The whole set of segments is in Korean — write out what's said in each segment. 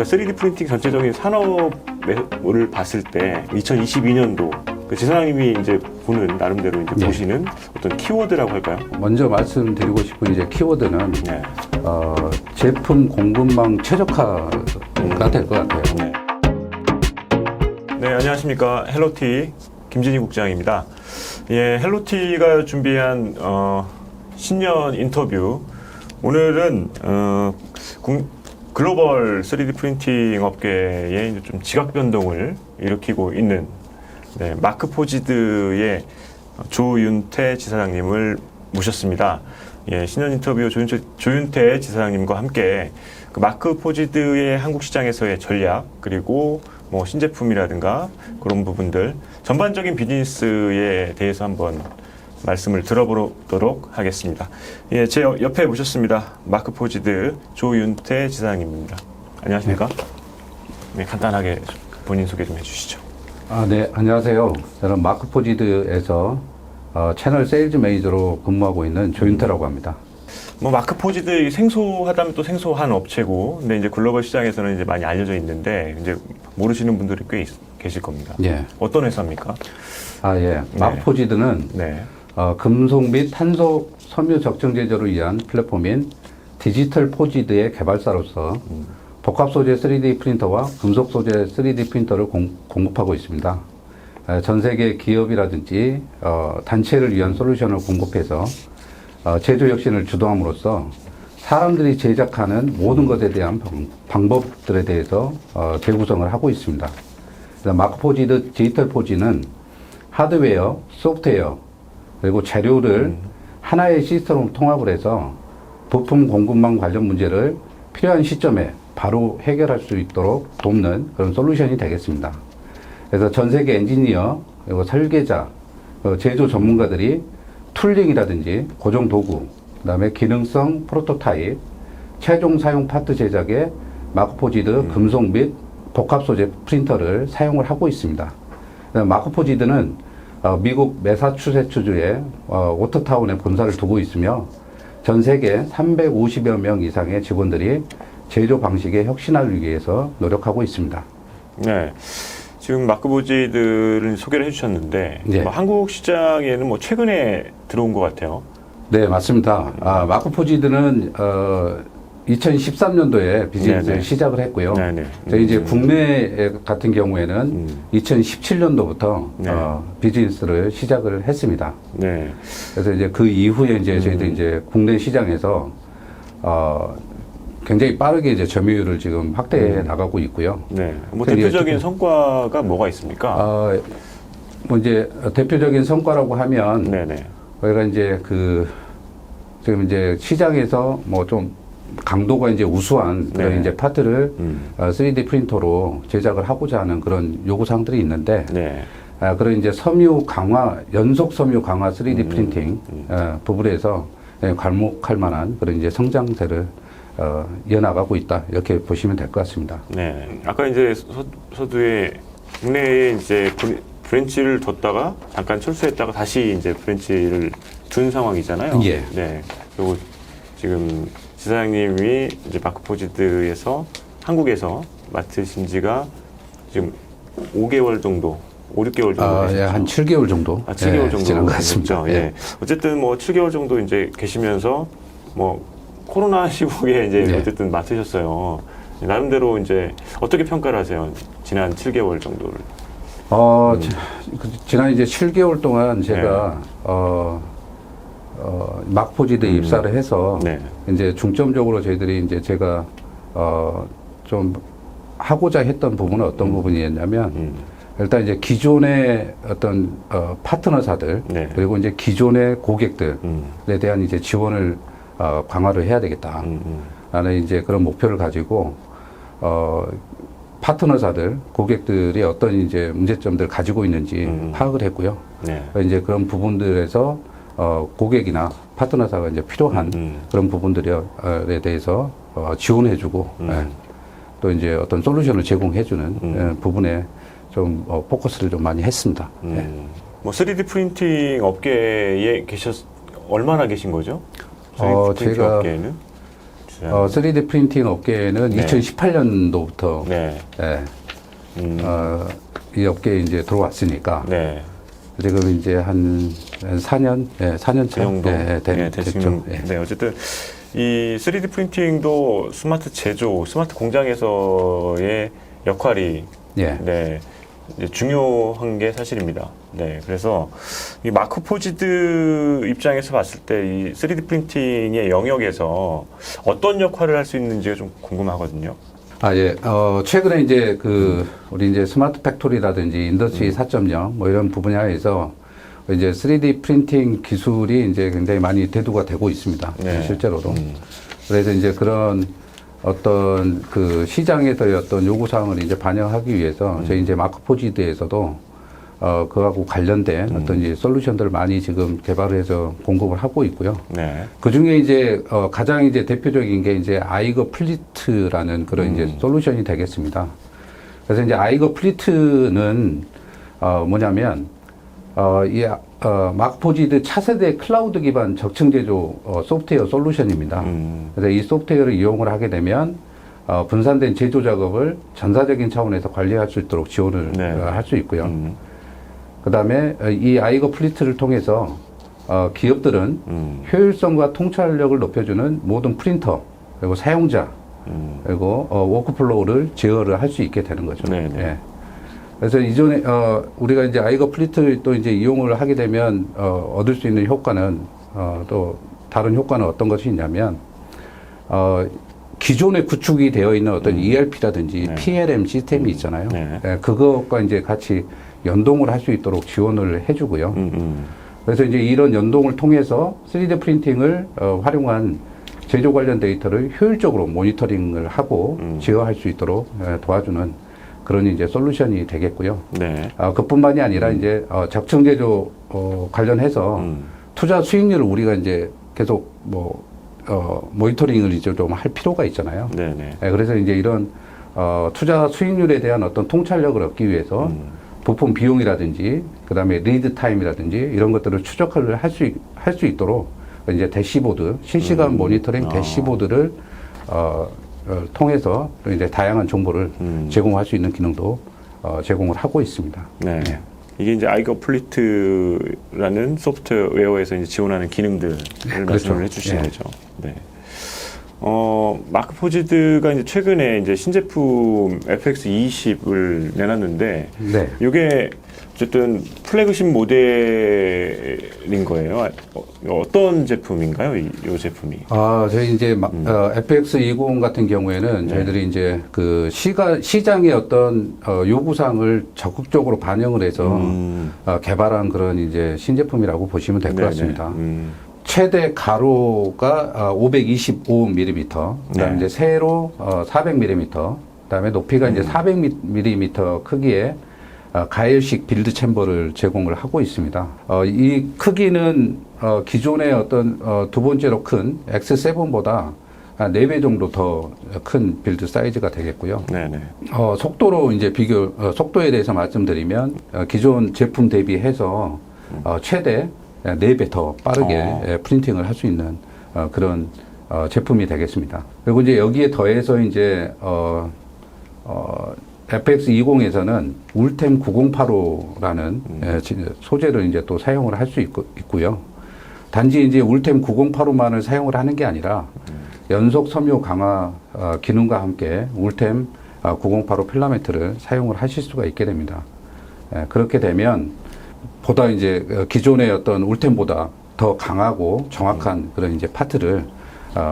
그러니까 3D 프린팅 전체적인 산업을 봤을 때 2022년도 그 지사장님이 이제 보는 나름대로 이제 네. 보시는 어떤 키워드라고 할까요? 먼저 말씀드리고 싶은 이제 키워드는 네. 제품 공급망 최적화가 될 것 같아요. 네. 네, 안녕하십니까. 헬로티 김진희 국장입니다. 예, 헬로티가 준비한 신년 인터뷰. 오늘은 글로벌 3D 프린팅 업계에 이제 좀 지각 변동을 일으키고 있는 마크포지드의 조윤태 지사장님을 모셨습니다. 예, 신년 인터뷰 조윤태 지사장님과 함께 그 마크포지드의 한국 시장에서의 전략 그리고 뭐 신제품이라든가 그런 부분들 전반적인 비즈니스에 대해서 한번 말씀을 들어보도록 하겠습니다. 예, 제 옆에 모셨습니다. 마크포지드 조윤태 지사장님입니다. 안녕하십니까? 네, 간단하게 본인 소개 좀 해주시죠. 네, 안녕하세요. 저는 마크포지드에서 채널 세일즈 매니저로 근무하고 있는 조윤태라고 합니다. 뭐 마크포지드 생소하다면 또 생소한 업체고, 근데 이제 글로벌 시장에서는 이제 많이 알려져 있는데 이제 모르시는 분들이 꽤 계실 겁니다. 예. 어떤 회사입니까? 예. 마크포지드는 네. 금속 및 탄소 섬유 적정 제조를 위한 플랫폼인 디지털 포지드의 개발사로서 복합 소재 3D 프린터와 금속 소재 3D 프린터를 공급하고 있습니다. 전 세계 기업이라든지 단체를 위한 솔루션을 공급해서 제조 혁신을 주도함으로써 사람들이 제작하는 모든 것에 대한 방법들에 대해서 재구성을 하고 있습니다. 마크포지드 디지털 포지는 하드웨어, 소프트웨어, 그리고 재료를 하나의 시스템으로 통합을 해서 부품 공급망 관련 문제를 필요한 시점에 바로 해결할 수 있도록 돕는 그런 솔루션이 되겠습니다. 그래서 전 세계 엔지니어, 그리고 설계자, 제조 전문가들이 툴링이라든지 고정 도구, 그다음에 기능성 프로토타입, 최종 사용 파트 제작에 마크포지드 금속 및 복합 소재 프린터를 사용을 하고 있습니다. 마크포지드는 미국 매사추세츠주의 워터타운에 본사를 두고 있으며 전 세계 350여 명 이상의 직원들이 제조 방식의 혁신을 위해서 노력하고 있습니다. 네. 지금 마크포지드를 소개를 해주셨는데 네. 뭐 한국 시장에는 뭐 최근에 들어온 것 같아요. 네, 맞습니다. 마크포지드는 2013년도에 비즈니스를 네네. 시작을 했고요. 네네. 저희 이제 국내 같은 경우에는 2017년도부터 네. 비즈니스를 시작을 했습니다. 네. 그래서 이제 그 이후에 이제 저희들 이제 국내 시장에서 굉장히 빠르게 이제 점유율을 지금 확대해 나가고 있고요. 네. 뭐 대표적인 성과가 뭐가 있습니까? 뭐 이제 대표적인 성과라고 하면 네네. 저희가 이제 지금 이제 시장에서 뭐 좀 강도가 이제 우수한 그런 네. 이제 파트를 3D 프린터로 제작을 하고자 하는 그런 요구사항들이 있는데, 네. 그런 이제 섬유 강화, 연속 섬유 강화 3D 프린팅 부분에서 괄목할 만한 그런 이제 성장세를 이어나가고 있다, 이렇게 보시면 될 것 같습니다. 네. 아까 이제 서두에 국내에 이제 브랜치를 뒀다가 잠깐 철수했다가 다시 이제 브랜치를 둔 상황이잖아요. 예. 네. 그리고 지금 지사장님이 이제 마크포지드에서 한국에서 맡으신 지가 지금 5개월 정도, 5, 6개월 정도 되셨죠? 예, 한 7개월 정도. 7개월 정도 지난 것 같습니다. 되셨죠? 예. 어쨌든 뭐 7개월 정도 이제 계시면서 뭐 코로나 시국에 이제 네. 어쨌든 맡으셨어요. 나름대로 이제 어떻게 평가를 하세요? 지난 7개월 정도를. 지난 이제 7개월 동안 제가 마크포지드에 입사를 해서 네. 이제 중점적으로 저희들이 이제 제가 좀 하고자 했던 부분은 어떤 부분이었냐면, 일단 이제 기존의 어떤 파트너사들, 네. 그리고 이제 기존의 고객들에 대한 이제 지원을 강화를 해야 되겠다. 라는 이제 그런 목표를 가지고 파트너사들, 고객들이 어떤 이제 문제점들을 가지고 있는지 파악을 했고요. 네. 이제 그런 부분들에서 고객이나 파트너사가 이제 필요한 그런 부분들에 대해서 지원해주고, 또 이제 어떤 솔루션을 제공해주는 부분에 좀 포커스를 좀 많이 했습니다. 뭐 3D 프린팅 업계에 얼마나 계신 거죠? 3D 프린팅 제가 업계에는? 3D 프린팅 업계에는 네. 2018년도부터 네. 이 업계에 이제 들어왔으니까 네. 지금 이제 한 4년, 4년 그 차 정도 됐죠. 됐죠. 네, 어쨌든 이 3D 프린팅도 스마트 제조, 스마트 공장에서의 역할이 예. 네, 이제 중요한 게 사실입니다. 네, 그래서 이 마크 포지드 입장에서 봤을 때 이 3D 프린팅의 영역에서 어떤 역할을 할 수 있는지가 좀 궁금하거든요. 예. 최근에 이제 우리 이제 스마트 팩토리라든지 인더스트리 4.0 뭐 이런 분야에서 이제 3D 프린팅 기술이 이제 굉장히 많이 대두가 되고 있습니다. 네. 실제로도. 그래서 이제 그런 어떤 그 시장에서의 어떤 요구사항을 이제 반영하기 위해서 저희 이제 마크 포지드에서도 그하고 관련된 어떤 이제 솔루션들을 많이 지금 개발을 해서 공급을 하고 있고요. 네. 그 중에 이제 가장 이제 대표적인 게 이제 아이거 플리트라는 그런 이제 솔루션이 되겠습니다. 그래서 이제 아이거 플리트는 뭐냐면 이 마크 포지드 차세대 클라우드 기반 적층 제조 소프트웨어 솔루션입니다. 그래서 이 소프트웨어를 이용을 하게 되면 분산된 제조 작업을 전사적인 차원에서 관리할 수 있도록 지원을 네. 할 수 있고요. 그다음에 이 아이거 플리트를 통해서 기업들은 효율성과 통찰력을 높여주는 모든 프린터 그리고 사용자 그리고 워크플로우를 제어를 할 수 있게 되는 거죠. 네네. 예. 그래서 이전에 우리가 이제 아이거 플리트를 또 이제 이용을 하게 되면 얻을 수 있는 효과는 또 다른 효과는 어떤 것이 있냐면 기존에 구축이 되어 있는 어떤 ERP라든지 네. PLM 시스템이 있잖아요. 네. 예, 그것과 이제 같이 연동을 할 수 있도록 지원을 해주고요. 그래서 이제 이런 연동을 통해서 3D 프린팅을 활용한 제조 관련 데이터를 효율적으로 모니터링을 하고 제어할 수 있도록 도와주는 그런 이제 솔루션이 되겠고요. 네. 그뿐만이 아니라 이제 적층 제조 관련해서 투자 수익률을 우리가 이제 계속 모니터링을 이제 좀 할 필요가 있잖아요. 네네. 그래서 이제 이런 투자 수익률에 대한 어떤 통찰력을 얻기 위해서 부품 비용이라든지 그다음에 리드 타임이라든지 이런 것들을 추적을 할 수 있도록 이제 대시보드 실시간 모니터링 대시보드를 통해서 이제 다양한 정보를 제공할 수 있는 기능도 제공을 하고 있습니다. 네. 이게 이제 아이거 플리트라는 소프트웨어에서 이제 지원하는 기능들을 말씀을 해주시는 예. 거죠. 네. 마크 포지드가 이제 최근에 이제 신제품 FX20을 내놨는데, 네. 이게 어쨌든 플래그십 모델인 거예요. 어떤 제품인가요, 이 제품이? 저희 이제 FX20 같은 경우에는 저희들이 이제 그 시장의 어떤 요구사항을 적극적으로 반영을 해서 개발한 그런 이제 신제품이라고 보시면 될 것 같습니다. 최대 가로가 525mm, 그다음에 네. 이제 세로 400mm, 그다음에 높이가 이제 400mm 크기의 가열식 빌드 챔버를 제공을 하고 있습니다. 이 크기는 기존의 어떤 두 번째로 큰 X7보다 한 4배 정도 더 큰 빌드 사이즈가 되겠고요. 네네. 속도로 이제 속도에 대해서 말씀드리면 기존 제품 대비해서 최대 4배 더 빠르게 프린팅을 할 수 있는 그런 제품이 되겠습니다. 그리고 이제 여기에 더해서 이제 FX20에서는 울템 9085라는 소재를 이제 또 사용을 할 수 있고요. 단지 이제 울템 9085만을 사용을 하는 게 아니라 연속 섬유 강화 기능과 함께 울템 9085 필라멘트를 사용을 하실 수가 있게 됩니다. 그렇게 되면 보다 이제 기존의 어떤 울템보다 더 강하고 정확한 그런 이제 파트를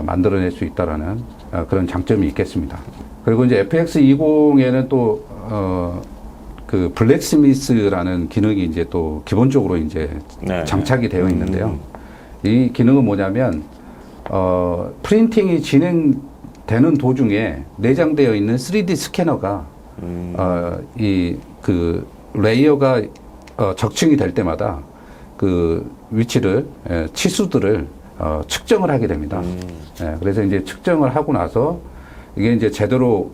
만들어낼 수 있다라는 그런 장점이 있겠습니다. 그리고 이제 FX20에는 또 그 블랙스미스라는 기능이 이제 또 기본적으로 이제 네. 장착이 되어 있는데요. 이 기능은 뭐냐면 프린팅이 진행되는 도중에 내장되어 있는 3D 스캐너가 이 그 레이어가 적층이 될 때마다 그 위치를 치수들을 측정을 하게 됩니다. 그래서 이제 측정을 하고 나서 이게 이제 제대로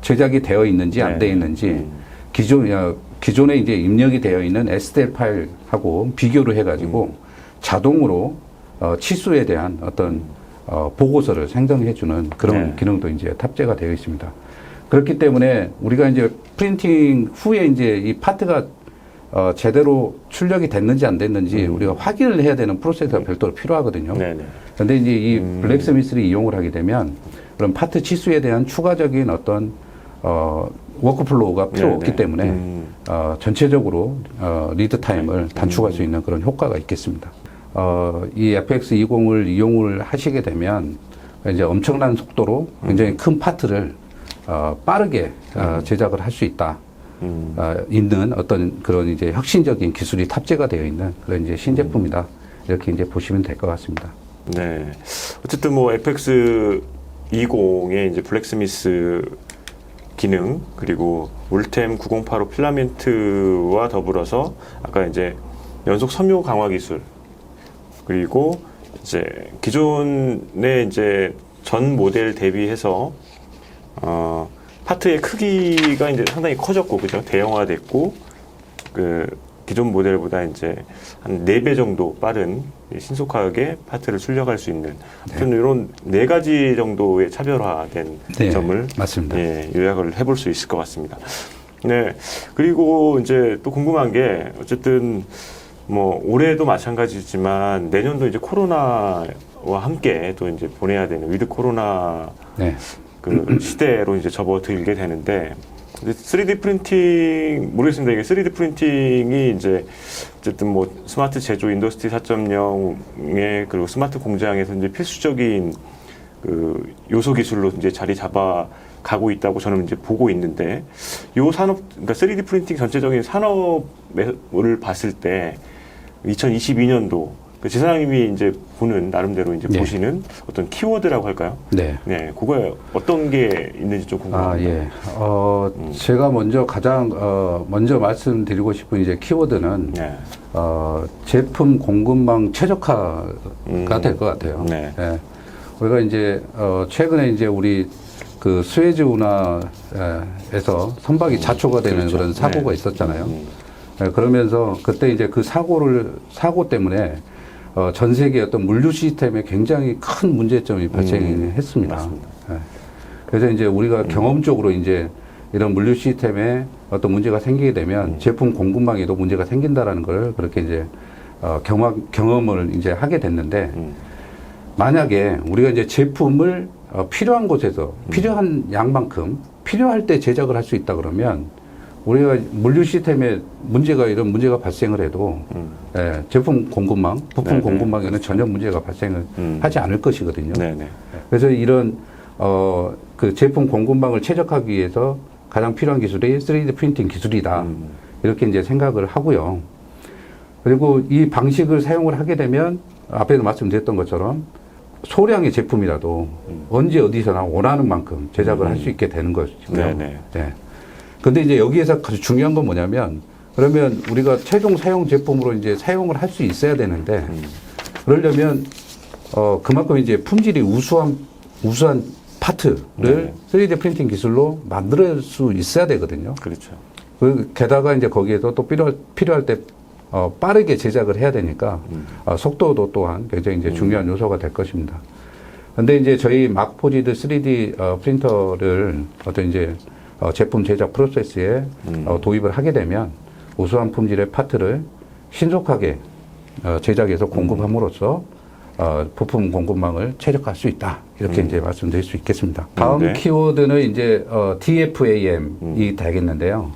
제작이 되어 있는지 안 되어 있는지 기존에 이제 입력이 되어 있는 STL 파일하고 비교를 해가지고 자동으로 치수에 대한 어떤 보고서를 생성해주는 그런 네. 기능도 이제 탑재가 되어 있습니다. 그렇기 때문에 우리가 이제 프린팅 후에 이제 이 파트가 제대로 출력이 됐는지 안 됐는지 우리가 확인을 해야 되는 프로세스가 별도로 필요하거든요. 네네. 그런데 이제 이 블랙스미스를 이용을 하게 되면 그런 파트 치수에 대한 추가적인 어떤 워크플로우가 필요 네네. 없기 때문에 전체적으로 리드 타임을 단축할 수 있는 그런 효과가 있겠습니다. 이 FX20을 이용을 하시게 되면 이제 엄청난 속도로 굉장히 큰 파트를 빠르게 제작을 할 수 있다. 있는 어떤 그런 이제 혁신적인 기술이 탑재가 되어 있는 그런 이제 신제품이다. 이렇게 이제 보시면 될 것 같습니다. 네. 어쨌든 뭐 FX20의 이제 블랙스미스 기능 그리고 울템 9085 필라멘트와 더불어서 아까 이제 연속 섬유 강화 기술 그리고 이제 기존의 이제 전 모델 대비해서 파트의 크기가 이제 상당히 커졌고 그죠? 대형화됐고 그 기존 모델보다 이제 한 4배 정도 빠른 신속하게 파트를 출력할 수 있는 이런 4가지 정도의 차별화된 네, 점을 맞습니다. 예, 요약을 해볼 수 있을 것 같습니다. 네. 그리고 이제 또 궁금한 게 어쨌든 뭐 올해도 마찬가지지만 내년도 이제 코로나와 함께 또 이제 보내야 되는 위드 코로나 네. 그 시대로 이제 접어들게 되는데 3D 프린팅 모르겠습니다. 이게 3D 프린팅이 이제 어쨌든 뭐 스마트 제조 인더스트리 4.0의 그리고 스마트 공장에서 이제 필수적인 그 요소 기술로 이제 자리 잡아 가고 있다고 저는 이제 보고 있는데 요 산업 그러니까 3D 프린팅 전체적인 산업을 봤을 때 2022년도 그 지사장님이 이제 보는 나름대로 이제 네. 보시는 어떤 키워드라고 할까요? 네. 네, 그거에 어떤 게 있는지 좀 궁금합니다. 예. 제가 먼저 가장 먼저 말씀드리고 싶은 이제 키워드는 네. 제품 공급망 최적화가 될 것 같아요. 네. 예. 우리가 이제 최근에 이제 우리 그 수에즈 운하에서 선박이 자초가 되는 그렇죠. 그런 사고가 네. 있었잖아요. 예, 그러면서 그때 이제 그 사고 때문에 전 세계 어떤 물류 시스템에 굉장히 큰 문제점이 발생했습니다. 맞습니다. 예. 그래서 이제 우리가 경험적으로 이제 이런 물류 시스템에 어떤 문제가 생기게 되면 제품 공급망에도 문제가 생긴다라는 걸 그렇게 이제 경험을 이제 하게 됐는데 만약에 우리가 이제 제품을 필요한 곳에서 필요한 양만큼 필요할 때 제작을 할 수 있다 그러면 우리가 물류 시스템에 이런 문제가 발생을 해도 예, 제품 공급망, 부품 네네. 공급망에는 전혀 문제가 발생을 하지 않을 것이거든요. 네네. 그래서 이런 그 제품 공급망을 최적화하기 위해서 가장 필요한 기술이 3D 프린팅 기술이다. 이렇게 이제 생각을 하고요. 그리고 이 방식을 사용을 하게 되면 앞에도 말씀드렸던 것처럼 소량의 제품이라도 언제 어디서나 원하는 만큼 제작을 할 수 있게 되는 것이고요. 네네. 네. 근데 이제 여기에서 가장 중요한 건 뭐냐면 그러면 우리가 최종 사용 제품으로 이제 사용을 할 수 있어야 되는데 그러려면 그만큼 이제 품질이 우수한 파트를 네. 3D 프린팅 기술로 만들 수 있어야 되거든요. 그렇죠. 게다가 이제 거기에서 또 필요할 때 빠르게 제작을 해야 되니까 속도도 또한 굉장히 이제 중요한 요소가 될 것입니다. 근데 이제 저희 마크포지드 3D 프린터를 어떤 이제 제품 제작 프로세스에 도입을 하게 되면 우수한 품질의 파트를 신속하게 제작해서 공급함으로써 부품 공급망을 최적화할 수 있다. 이렇게 이제 말씀드릴 수 있겠습니다. 다음 네. 키워드는 이제 DFAM이 되겠는데요.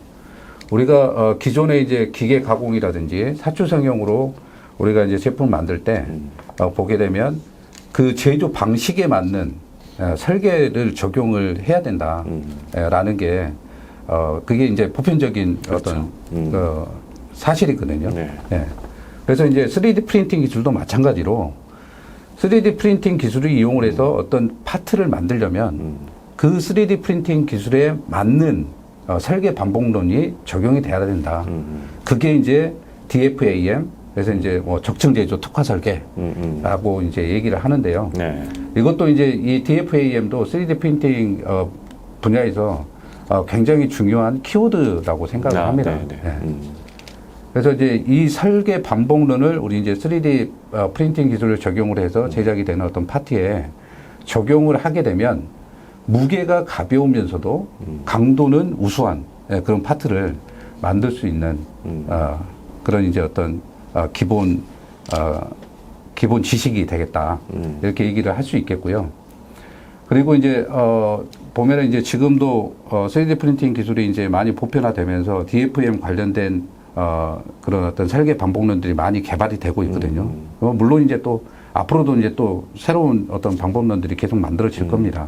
우리가 기존의 이제 기계 가공이라든지 사출성형으로 우리가 이제 제품을 만들 때 보게 되면 그 제조 방식에 맞는 설계를 적용을 해야 된다라는 게 그게 이제 보편적인 그렇죠. 어떤 사실이거든요. 네. 예. 그래서 이제 3D 프린팅 기술도 마찬가지로 3D 프린팅 기술을 이용을 해서 어떤 파트를 만들려면 그 3D 프린팅 기술에 맞는 설계 반복론이 적용이 돼야 된다. 그게 이제 DFAM, 그래서 이제 뭐 적층 제조 특화 설계라고 이제 얘기를 하는데요. 네. 이것도 이제 이 DFAM도 3D 프린팅 분야에서 굉장히 중요한 키워드라고 생각을 합니다. 네. 네. 그래서 이제 이 설계 반복론을 우리 이제 3D 프린팅 기술을 적용을 해서 제작이 되는 어떤 파트에 적용을 하게 되면 무게가 가벼우면서도 강도는 우수한 예, 그런 파트를 만들 수 있는 그런 이제 어떤 기본 지식이 되겠다 이렇게 얘기를 할 수 있겠고요. 그리고 이제 보면은 이제 지금도 3D 프린팅 기술이 이제 많이 보편화되면서 DFM 관련된 그런 어떤 설계 방법론들이 많이 개발이 되고 있거든요. 물론 이제 또 앞으로도 이제 또 새로운 어떤 방법론들이 계속 만들어질 겁니다.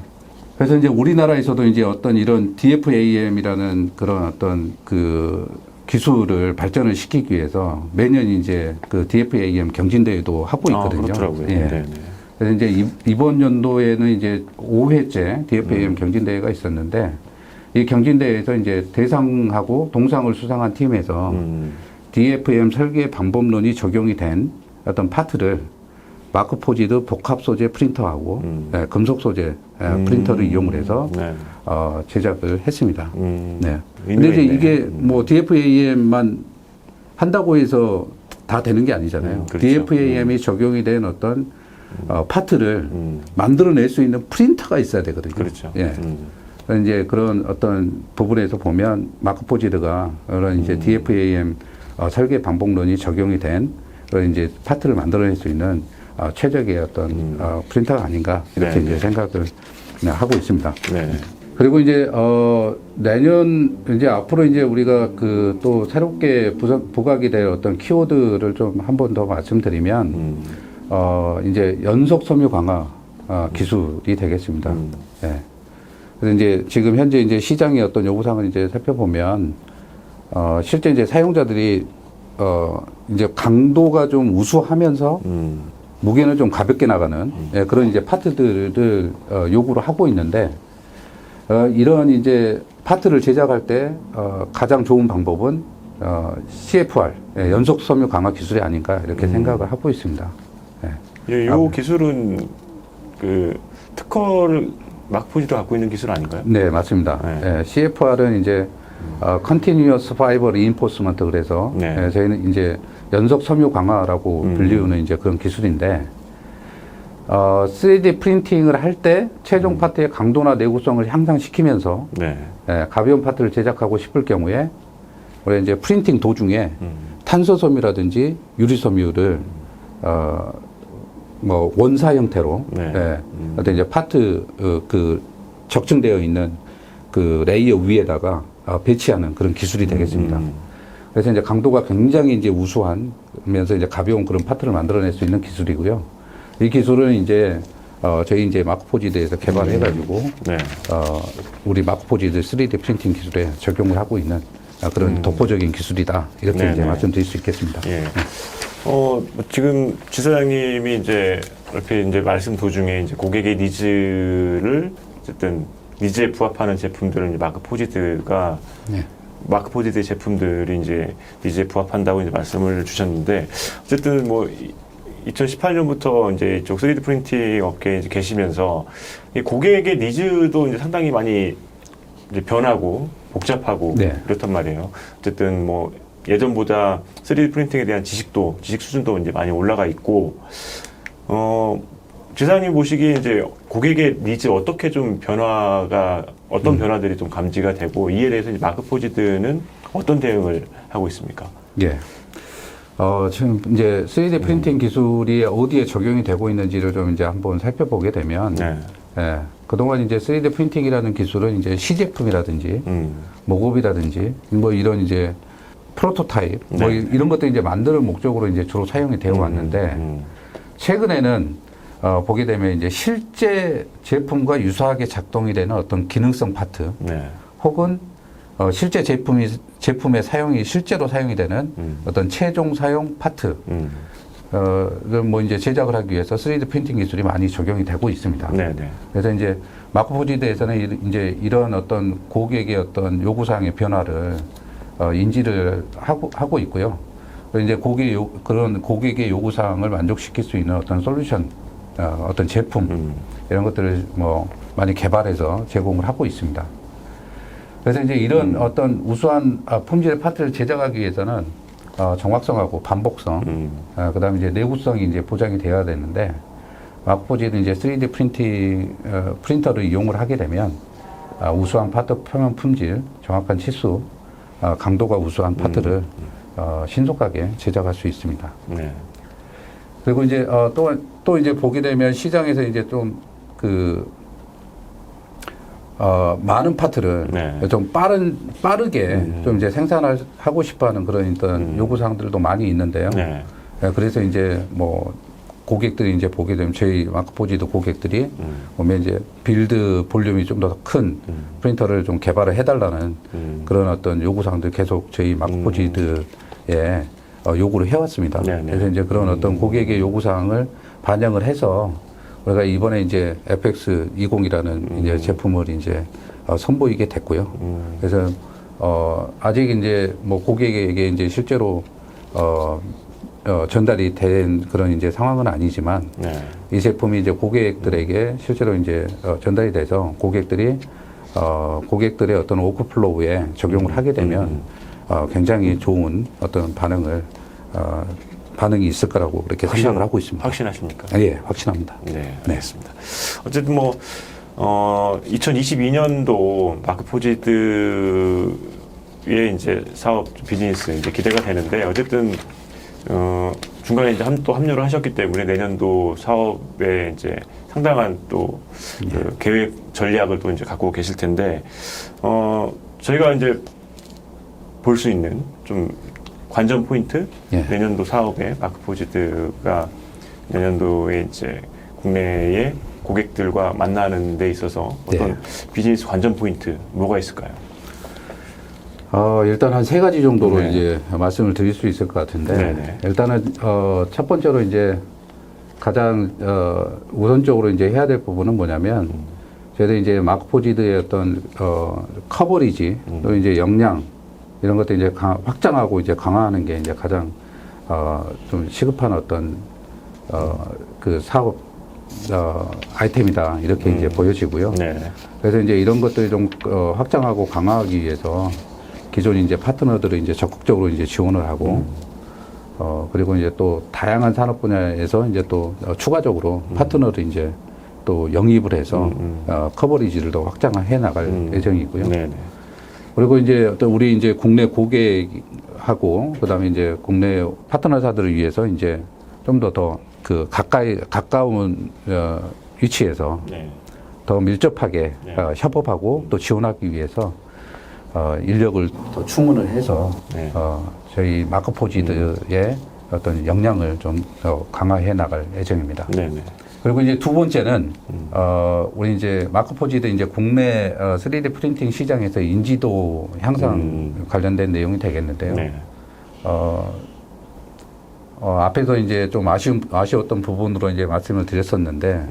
그래서 이제 우리나라에서도 이제 어떤 이런 DFAM이라는 그런 어떤 그 기술을 발전을 시키기 위해서 매년 이제 그 DFAM 경진대회도 하고 있거든요. 그렇더라고요. 예. 네네. 그래서 이제 이번 연도에는 이제 5회째 DFAM 경진대회가 있었는데 이 경진대회에서 이제 대상하고 동상을 수상한 팀에서 DFM 설계 방법론이 적용이 된 어떤 파트를 마크 포지드 복합 소재 프린터하고 네, 금속 소재 프린터를 이용을 해서 네. 제작을 했습니다. 네. 의미가 근데 이제 있네. 이게 뭐 DFAM만 한다고 해서 다 되는 게 아니잖아요. 그렇죠. DFAM이 적용이 된 어떤 파트를 만들어낼 수 있는 프린터가 있어야 되거든요. 그렇죠. 예. 그래서 이제 그런 어떤 부분에서 보면 마크 포지드가 그런 이제 DFAM 설계 방법론이 적용이 된 그런 이제 파트를 만들어낼 수 있는 최적의 어떤 프린터가 아닌가 이렇게 네. 이제 생각을 하고 있습니다. 네. 그리고 이제 내년 이제 앞으로 이제 우리가 그 또 새롭게 부각이 될 어떤 키워드를 좀 한 번 더 말씀드리면 이제 연속 섬유 강화 기술이 되겠습니다. 예. 그래서 이제 지금 현재 이제 시장의 어떤 요구사항을 이제 살펴보면 실제 이제 사용자들이 이제 강도가 좀 우수하면서 무게는 좀 가볍게 나가는 예, 그런 이제 파트들을 요구를 하고 있는데 이런 이제 파트를 제작할 때 가장 좋은 방법은 CFR 예, 연속 섬유 강화 기술이 아닌가 이렇게 생각을 하고 있습니다. 예. 이 기술은 그 특허를 마크 포지도 갖고 있는 기술 아닌가요? 네, 맞습니다. 네. 예, CFR은 이제 Continuous Fiber Reinforcement 그래서 네. 예, 저희는 이제 연속 섬유 강화라고 불리우는 이제 그런 기술인데 3D 프린팅을 할 때 최종 파트의 강도나 내구성을 향상시키면서 네. 예, 가벼운 파트를 제작하고 싶을 경우에 우리 이제 프린팅 도중에 탄소 섬유라든지 유리 섬유를 뭐 원사 형태로 네. 예, 어떤 이제 파트 그 적층되어 있는 그 레이어 위에다가 배치하는 그런 기술이 되겠습니다. 그래서 이제 강도가 굉장히 이제 우수하면서 이제 가벼운 그런 파트를 만들어낼 수 있는 기술이고요. 이 기술은 이제 저희 이제 마크포지드에서 개발해가지고 네. 우리 마크포지드 3D 프린팅 기술에 적용을 하고 있는 그런 독보적인 기술이다 이렇게 네네. 이제 말씀드릴 수 있겠습니다. 예. 뭐 지금 지사장님이 이제 이렇게 이제 말씀 도중에 이제 고객의 니즈를 어쨌든 니즈에 부합하는 제품들은 이제 마크 포지드가 네. 마크 포지드의 제품들이 이제 니즈에 부합한다고 이제 말씀을 주셨는데 어쨌든 뭐 2018년부터 이제 이쪽 3D 프린팅 업계에 이제 계시면서 이 고객의 니즈도 이제 상당히 많이 이제 변하고 복잡하고 네. 이렇단 말이에요. 어쨌든 뭐 예전보다 3D 프린팅에 대한 지식 수준도 이제 많이 올라가 있고, 지사님 보시기에 이제 고객의 니즈 어떻게 좀 어떤 변화들이 좀 감지가 되고, 이에 대해서 이제 마크포지드는 어떤 대응을 하고 있습니까? 예. 지금 이제 3D 프린팅 기술이 어디에 적용이 되고 있는지를 좀 이제 한번 살펴보게 되면, 네. 예. 그동안 이제 3D 프린팅이라는 기술은 이제 시제품이라든지, 모급이라든지, 뭐 이런 이제 프로토타입, 뭐 네. 이런 것들 이제 만드는 목적으로 이제 주로 사용이 되어 왔는데, 최근에는 보게 되면 이제 실제 제품과 유사하게 작동이 되는 어떤 기능성 파트, 네. 혹은 실제 제품의 사용이 실제로 사용이 되는 어떤 최종 사용 파트, 를 뭐 이제 제작을 하기 위해서 3D 프린팅 기술이 많이 적용이 되고 있습니다. 네. 네. 그래서 이제 마크포지드에서는 이제 이런 어떤 고객의 어떤 요구사항의 변화를 인지를 하고 있고요. 그래서 이제 그런 고객의 요구사항을 만족시킬 수 있는 어떤 솔루션, 어떤 제품, 이런 것들을 뭐 많이 개발해서 제공을 하고 있습니다. 그래서 이제 이런 어떤 우수한 품질의 파트를 제작하기 위해서는 정확성하고 반복성, 그다음에 이제 내구성이 이제 보장이 되어야 되는데 마크포지도 이제 3D 프린터를 이용을 하게 되면 우수한 파트 표면 품질, 정확한 치수, 강도가 우수한 파트를 신속하게 제작할 수 있습니다. 네. 그리고 이제 또 이제 보게 되면 시장에서 이제 좀 많은 파트를 네. 좀 빠르게 좀 이제 생산하고 싶어하는 그런 어떤 요구사항들도 많이 있는데요. 네. 그래서 이제 뭐 고객들이 이제 보게 되면 저희 마크포지도 고객들이 보면 이제 빌드 볼륨이 좀 더 큰 프린터를 좀 개발을 해달라는 그런 어떤 요구사항들 계속 저희 마크포지드에 요구를 해왔습니다. 네, 네. 그래서 이제 그런 어떤 고객의 요구사항을 반영을 해서 우리가 이번에 이제 FX20이라는 이제 제품을 이제 선보이게 됐고요. 그래서 아직 이제 뭐 고객에게 이제 실제로 전달이 된 그런 이제 상황은 아니지만 네. 이 제품이 이제 고객들에게 실제로 이제 전달이 돼서 고객들의 어떤 워크플로우에 적용을 하게 되면 굉장히 좋은 어떤 반응이 있을 거라고 그렇게 생각을 하고 있습니다. 확신하십니까? 예, 확신합니다. 네, 알겠습니다. 어쨌든 뭐 2022년도 마크포지드의 이제 사업 비즈니스 이제 기대가 되는데 어쨌든 중간에 이제 또 합류를 하셨기 때문에 내년도 사업에 이제 상당한 또 그 계획 전략을 또 이제 갖고 계실 텐데 저희가 이제 볼 수 있는 좀 관전 포인트 내년도 사업에 마크포지드가 내년도에 이제 국내의 고객들과 만나는 데 있어서 어떤 비즈니스 관전 포인트 뭐가 있을까요? 일단 한 세 가지 정도로 네. 이제 말씀을 드릴 수 있을 것 같은데, 네네. 일단은, 첫 번째로 이제 가장, 우선적으로 이제 해야 될 부분은 뭐냐면, 저희들 이제 마크포지드의 어떤, 커버리지, 또 이제 역량, 이런 것들 이제 확장하고 이제 강화하는 게 이제 가장, 좀 시급한 어떤, 그 사업, 아이템이다. 이렇게 이제 보여지고요. 네. 그래서 이제 이런 것들을 좀, 확장하고 강화하기 위해서, 기존 이제 파트너들을 이제 적극적으로 이제 지원을 하고, 그리고 이제 또 다양한 산업 분야에서 이제 또 추가적으로 파트너를 이제 또 영입을 해서 커버리지를 더 확장해 나갈 예정이고요. 네네. 그리고 이제 어떤 우리 이제 국내 고객하고 그다음에 이제 국내 파트너사들을 위해서 이제 좀 더 그 가까운 위치에서 네. 더 밀접하게 네. 협업하고 또 지원하기 위해서 인력을 더 충원을 해서 네. 저희 마크포지드의 어떤 역량을 좀 더 강화해 나갈 예정입니다. 네네. 그리고 이제 두 번째는 우리 이제 마크포지드 이제 국내 3D 프린팅 시장에서 인지도 향상 관련된 내용이 되겠는데요. 네. 앞에서 이제 좀 아쉬웠던 부분으로 이제 말씀을 드렸었는데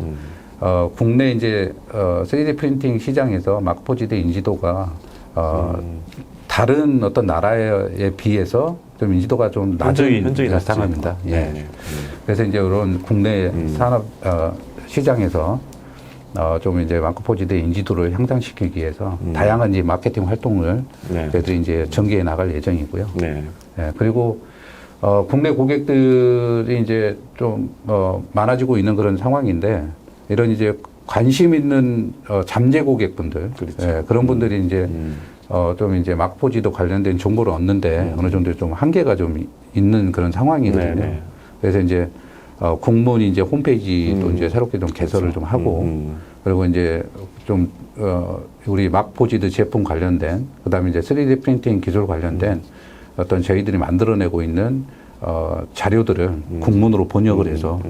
국내 이제 3D 프린팅 시장에서 마크포지드 인지도가 다른 어떤 나라에 비해서 좀 인지도가 좀 낮은 현저히 상황입니다. 예. 네. 그래서 이제 이런 국내 산업 시장에서 좀 이제 마크포지드의 인지도를 향상시키기 위해서 다양한 이제 마케팅 활동을 네. 저희들이 이제 전개해 나갈 예정이고요. 네. 예, 그리고 국내 고객들이 이제 좀 많아지고 있는 그런 상황인데 이런 이제 관심 있는 잠재 고객분들, 그렇죠. 예, 그런 분들이 이제 좀 이제 마크포지도 관련된 정보를 얻는데 어느 정도 좀 한계가 좀 있는 그런 상황이거든요. 네네. 그래서 이제 공문 이제 홈페이지도 이제 새롭게 좀 개설을 좀 하고 그리고 이제 좀 우리 마크포지드 제품 관련된 그다음에 이제 3D 프린팅 기술 관련된 어떤 저희들이 만들어내고 있는 자료들을 국문으로 번역을 해서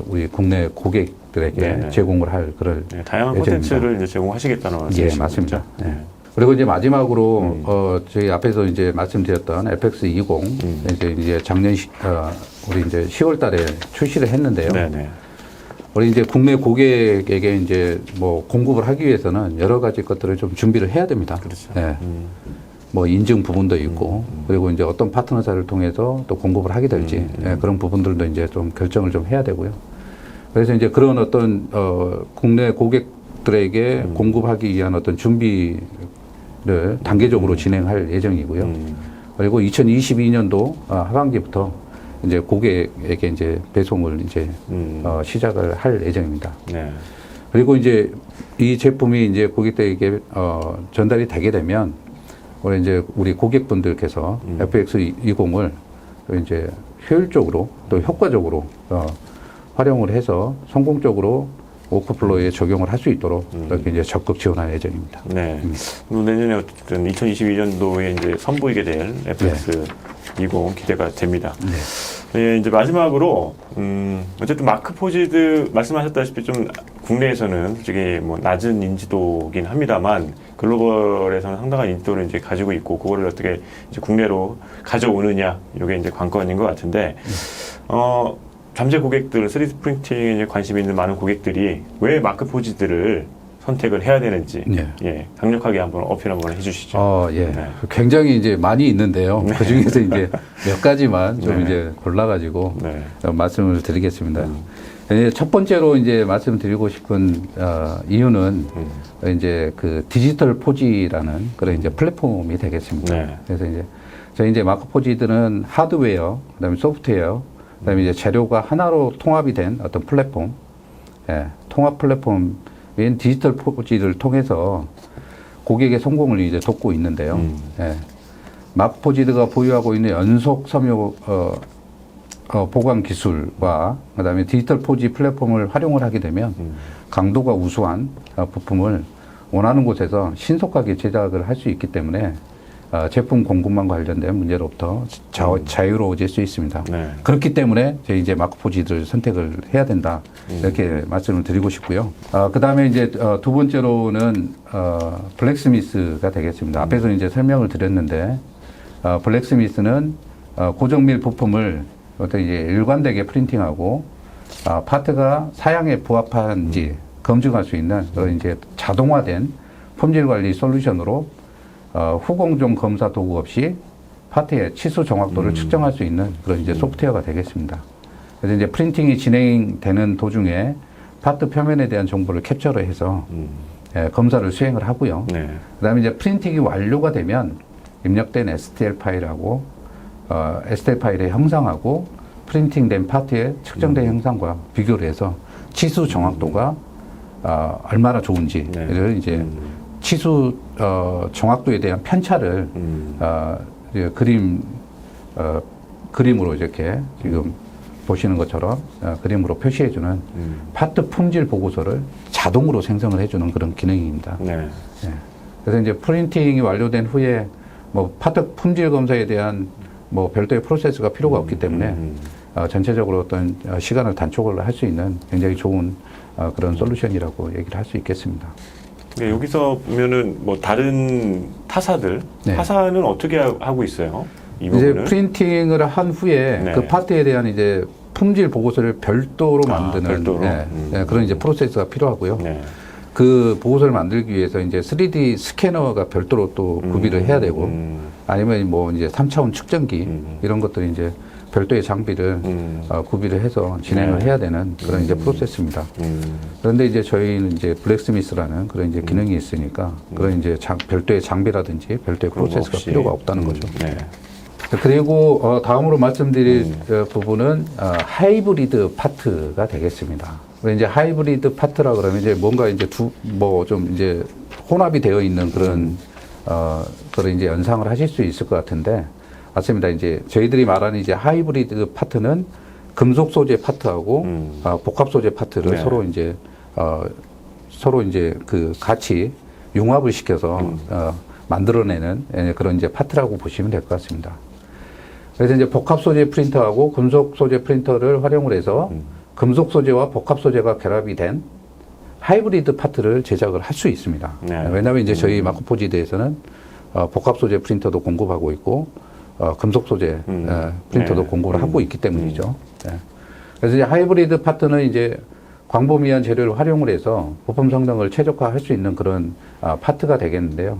우리 국내 고객들에게 네네. 제공을 할 그런 네, 다양한 예정입니다. 콘텐츠를 이제 제공하시겠다는 말씀이시죠? 예, 맞습니다. 예. 그리고 이제 마지막으로 저희 앞에서 이제 말씀드렸던 FX20 이제 작년 우리 이제 10월달에 출시를 했는데요. 네네. 우리 이제 국내 고객에게 이제 뭐 공급을 하기 위해서는 여러 가지 것들을 좀 준비를 해야 됩니다. 그렇죠. 예. 뭐 인증 부분도 있고 그리고 이제 어떤 파트너사를 통해서 또 공급을 하게 될지 예, 그런 부분들도 이제 좀 결정을 좀 해야 되고요. 그래서 이제 그런 어떤 국내 고객들에게 공급하기 위한 어떤 준비를 단계적으로 진행할 예정이고요. 그리고 2022년도 하반기부터 이제 고객에게 이제 배송을 이제 시작을 할 예정입니다. 네. 그리고 이제 이 제품이 이제 고객들에게 전달이 되게 되면 우리 고객분들께서 FX20을 이제 효율적으로 또 효과적으로 활용을 해서 성공적으로 워크플로우에 적용을 할 수 있도록 이렇게 이제 적극 지원할 예정입니다. 네. 내년에 어쨌든 2022년도에 이제 선보이게 될 FX20 기대가 됩니다. 네. 예, 이제 마지막으로 어쨌든 마크 포지드 말씀하셨다시피 좀 국내에서는 솔직히 뭐 낮은 인지도긴 합니다만 글로벌에서는 상당한 인지도를 이제 가지고 있고 그거를 어떻게 이제 국내로 가져오느냐 이게 이제 관건인 것 같은데 잠재 고객들 3D 프린팅에 관심 있는 많은 고객들이 왜 마크 포지드를 선택을 해야 되는지 예, 강력하게 한번 어필 한번 해주시죠. 예. 네. 굉장히 이제 많이 있는데요. 그 중에서 이제 몇 가지만 좀 이제 골라가지고 말씀을 드리겠습니다. 첫 번째로 이제 말씀드리고 싶은 이유는 이제 그 디지털 포지라는 그런 이제 플랫폼이 되겠습니다. 그래서 이제 저희 이제 마크 포지들은 하드웨어, 그다음에 소프트웨어, 그다음에 이제 재료가 하나로 통합이 된 어떤 플랫폼, 통합 플랫폼인 디지털 포지를 통해서 고객의 성공을 이제 돕고 있는데요. 마크 포지드가 보유하고 있는 연속 섬유 보관 기술과 그다음에 디지털 포지 플랫폼을 활용을 하게 되면 강도가 우수한 부품을 원하는 곳에서 신속하게 제작을 할 수 있기 때문에 제품 공급망 관련된 문제로부터 자유로워질 수 있습니다. 그렇기 때문에 저희 이제 마크 포지를 선택을 해야 된다 이렇게 말씀을 드리고 싶고요. 그 다음에 이제 두 번째로는 블랙스미스가 되겠습니다. 앞에서 이제 설명을 드렸는데 블랙스미스는 고정밀 부품을 어떤 이제 일관되게 프린팅하고 파트가 사양에 부합한지 검증할 수 있는 그런 이제 자동화된 품질 관리 솔루션으로 후공정 검사 도구 없이 파트의 치수 정확도를 측정할 수 있는 그런 이제 소프트웨어가 되겠습니다. 그래서 이제 프린팅이 진행되는 도중에 파트 표면에 대한 정보를 캡처를 해서 검사를 수행을 하고요. 그다음에 이제 프린팅이 완료가 되면 입력된 STL 파일하고 STL 파일에 형상하고 프린팅된 파트의 측정된 형상과 비교를 해서 치수 정확도가 얼마나 좋은지를 이제 치수 정확도에 대한 편차를 그림으로 이렇게 지금 보시는 것처럼 그림으로 표시해주는 파트 품질 보고서를 자동으로 생성을 해주는 그런 기능입니다. 그래서 이제 프린팅이 완료된 후에 뭐 파트 품질 검사에 대한 뭐 별도의 프로세스가 필요가 없기 때문에 전체적으로 어떤 시간을 단축을 할 수 있는 굉장히 좋은 그런 솔루션이라고 얘기를 할 수 있겠습니다. 여기서 보면은 뭐 다른 타사들 타사는 어떻게 하고 있어요? 이 이제 부분은? 프린팅을 한 후에 그 파트에 대한 이제 품질 보고서를 별도로 만드는 그런 이제 프로세스가 필요하고요. 그 보고서를 만들기 위해서 이제 3D 스캐너가 별도로 또 구비를 해야 되고 아니면 뭐 이제 3차원 측정기 이런 것들이 이제 별도의 장비를 구비를 해서 진행을 해야 되는 그런 이제 프로세스입니다. 그런데 이제 저희는 이제 블랙스미스라는 그런 이제 기능이 있으니까 그런 이제 별도의 장비라든지 별도의 프로세스가 필요가 없다는 거죠. 그리고 다음으로 말씀드릴 부분은 하이브리드 파트가 되겠습니다. 이제 하이브리드 파트라 그러면 이제 뭔가 이제 뭐 좀 이제 혼합이 되어 있는 그런 그런 이제 연상을 하실 수 있을 것 같은데 맞습니다. 이제 저희들이 말하는 이제 하이브리드 파트는 금속 소재 파트하고 복합 소재 파트를 서로 이제 그 같이 융합을 시켜서 만들어내는 그런 이제 파트라고 보시면 될 것 같습니다. 그래서 이제 복합 소재 프린터하고 금속 소재 프린터를 활용을 해서 금속 소재와 복합 소재가 결합이 된 하이브리드 파트를 제작을 할 수 있습니다. 왜냐하면 이제 저희 마크 포지드에서는 복합 소재 프린터도 공급하고 있고 금속 소재 프린터도 공급을 하고 있기 때문이죠. 그래서 이제 하이브리드 파트는 이제 광범위한 재료를 활용을 해서 부품 성능을 최적화할 수 있는 그런 파트가 되겠는데요.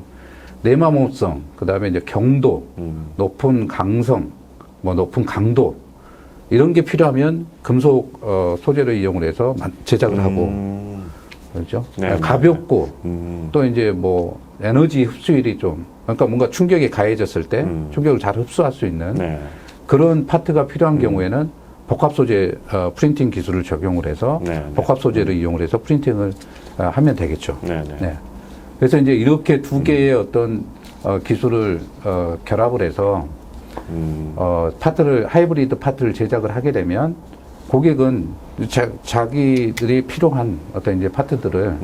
내마모성, 그 다음에 이제 경도, 높은 강성, 뭐 높은 강도 이런 게 필요하면 금속 소재를 이용을 해서 제작을 하고 그렇죠. 가볍고 또 이제 뭐 에너지 흡수율이 좀 그러니까 뭔가 충격이 가해졌을 때 충격을 잘 흡수할 수 있는 그런 파트가 필요한 경우에는 복합 소재 프린팅 기술을 적용을 해서 네, 네. 복합 소재를 이용을 해서 프린팅을 하면 되겠죠. 네, 네. 네. 그래서 이제 이렇게 두 개의 어떤 기술을 결합을 해서 파트를 하이브리드 파트를 제작을 하게 되면 고객은 자기들이 필요한 어떤 이제 파트들을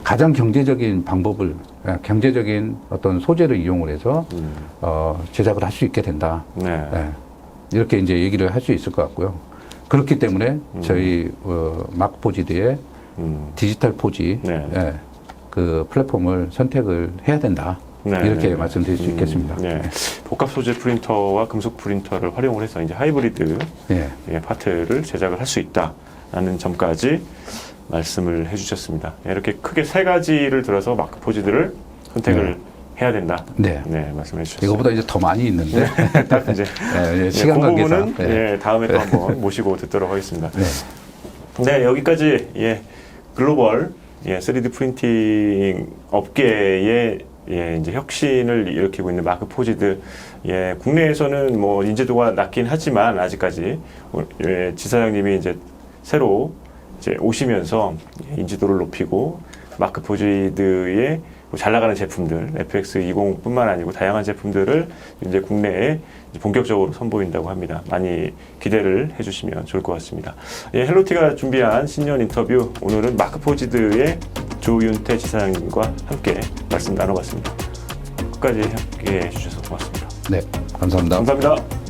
가장 경제적인 방법을 경제적인 어떤 소재를 이용을 해서 제작을 할 수 있게 된다. 네. 네. 이렇게 이제 얘기를 할 수 있을 것 같고요. 그렇기 때문에 저희 마크 포지드의 디지털 포지 네. 예, 그 플랫폼을 선택을 해야 된다. 네, 이렇게 네. 말씀드릴 수 있겠습니다. 네. 복합 소재 프린터와 금속 프린터를 활용을 해서 이제 하이브리드 예. 파트를 제작을 할 수 있다라는 점까지 말씀을 해주셨습니다. 이렇게 크게 세 가지를 들어서 마크 포지드를 선택을 해야 된다. 네. 네, 말씀해 주셨습니다. 이거보다 이제 더 많이 있는데 딱 이제 예, 시간 그 관계상 부분은 예. 다음에 또 한번 모시고 듣도록 하겠습니다. 네. 네, 여기까지 글로벌 3D 프린팅 업계의 이제 혁신을 일으키고 있는 마크 포지드. 국내에서는 뭐 인지도가 낮긴 하지만 아직까지 지사장님이 이제 새로 이제 오시면서 인지도를 높이고 마크 포지드의 잘 나가는 제품들, FX20뿐만 아니고 다양한 제품들을 이제 국내에 본격적으로 선보인다고 합니다. 많이 기대를 해주시면 좋을 것 같습니다. 헬로티가 준비한 신년 인터뷰, 오늘은 마크 포지드의 조윤태 지사장님과 함께 말씀 나눠봤습니다. 끝까지 함께 해주셔서 고맙습니다. 네, 감사합니다. 감사합니다.